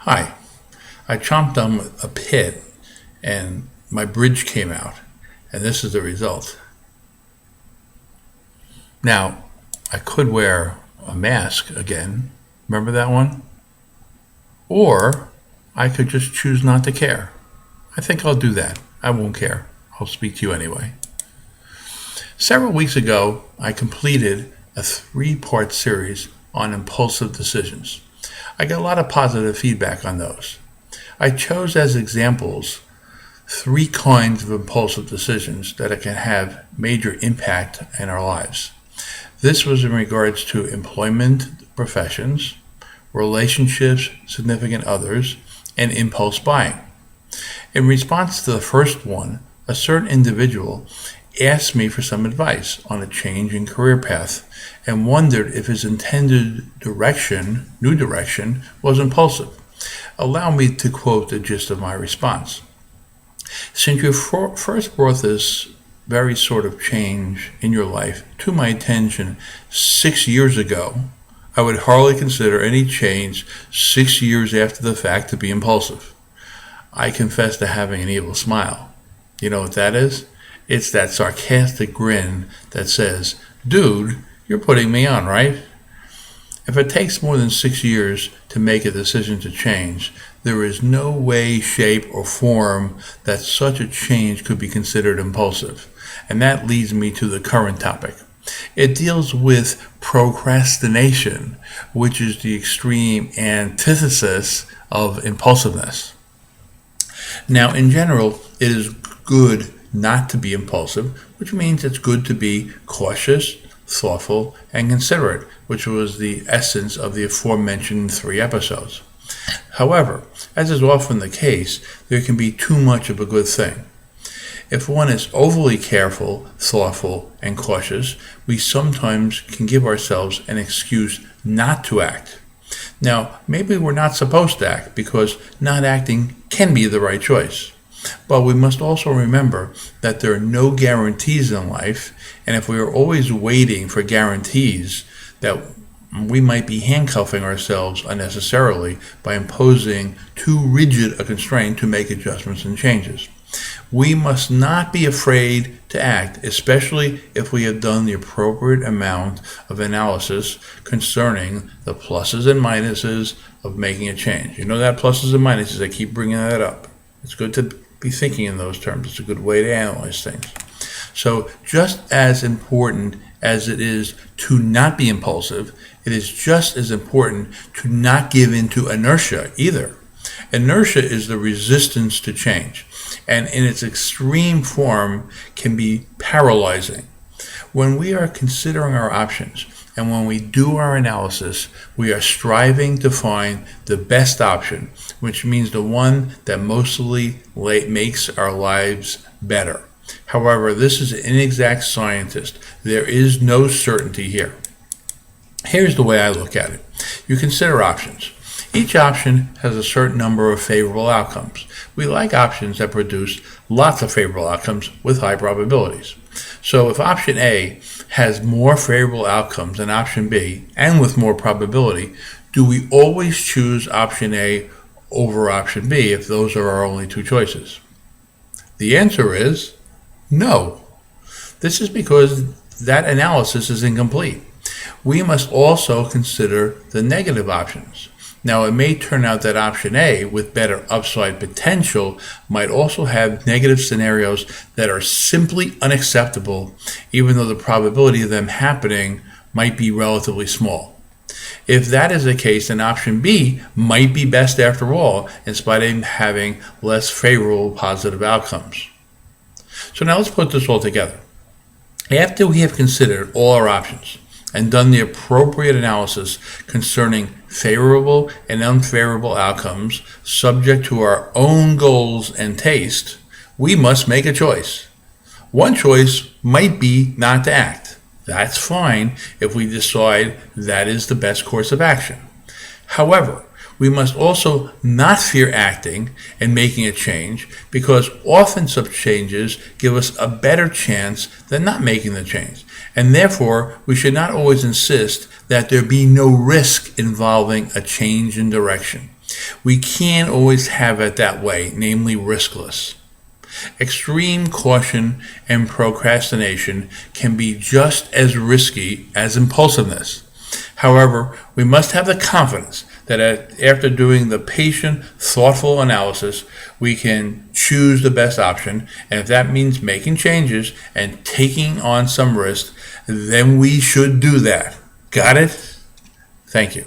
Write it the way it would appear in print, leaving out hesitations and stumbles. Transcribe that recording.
Hi, I chomped on a pit and my bridge came out, and this is the result. Now, I could wear a mask again, remember that one? Or I could just choose not to care. I think I'll do that. I won't care. I'll speak to you anyway. Several weeks ago, I completed a 3-part series on impulsive decisions. I got a lot of positive feedback on those. I chose as examples 3 kinds of impulsive decisions that can have major impact in our lives. This was in regards to employment, professions, relationships, significant others, and impulse buying. In response to the first one, a certain individual asked me for some advice on a change in career path and wondered if his intended new direction, was impulsive. Allow me to quote the gist of my response. Since you first brought this very sort of change in your life to my attention 6 years ago, I would hardly consider any change 6 years after the fact to be impulsive. I confess to having an evil smile. You know what that is? It's that sarcastic grin that says, "Dude, you're putting me on, right?" If it takes more than 6 years to make a decision to change, there is no way, shape, or form that such a change could be considered impulsive. And that leads me to the current topic. It deals with procrastination, which is the extreme antithesis of impulsiveness. Now, in general, it is good not to be impulsive, which means it's good to be cautious, thoughtful, and considerate, which was the essence of the aforementioned 3 episodes. However, as is often the case, there can be too much of a good thing. If one is overly careful, thoughtful, and cautious, we sometimes can give ourselves an excuse not to act. Now, maybe we're not supposed to act because not acting can be the right choice. But we must also remember that there are no guarantees in life, and if we are always waiting for guarantees, that we might be handcuffing ourselves unnecessarily by imposing too rigid a constraint to make adjustments and changes. We must not be afraid to act, especially if we have done the appropriate amount of analysis concerning the pluses and minuses of making a change. You know that pluses and minuses, I keep bringing that up. It's good to be thinking in those terms. It's a good way to analyze things. So just as important as it is to not be impulsive, it is just as important to not give in to inertia either. Inertia is the resistance to change, and in its extreme form can be paralyzing. When we are considering our options and when we do our analysis, we are striving to find the best option, which means the one that mostly makes our lives better. However, this is an inexact science. There is no certainty here. Here's the way I look at it. You consider options. Each option has a certain number of favorable outcomes. We like options that produce lots of favorable outcomes with high probabilities. So if option A has more favorable outcomes than option B, and with more probability, do we always choose option A over option B if those are our only 2 choices? The answer is no. This is because that analysis is incomplete. We must also consider the negative options. Now, it may turn out that option A, with better upside potential, might also have negative scenarios that are simply unacceptable, even though the probability of them happening might be relatively small. If that is the case, then option B might be best after all, in spite of having less favorable positive outcomes. So now let's put this all together. After we have considered all our options and done the appropriate analysis concerning favorable and unfavorable outcomes subject to our own goals and taste, we must make a choice. One choice might be not to act. That's fine if we decide that is the best course of action. However, we must also not fear acting and making a change, because often such changes give us a better chance than not making the change. And therefore, we should not always insist that there be no risk involving a change in direction. We can't always have it that way, namely riskless. Extreme caution and procrastination can be just as risky as impulsiveness. However, we must have the confidence that after doing the patient, thoughtful analysis, we can choose the best option. And if that means making changes and taking on some risk, then we should do that. Got it? Thank you.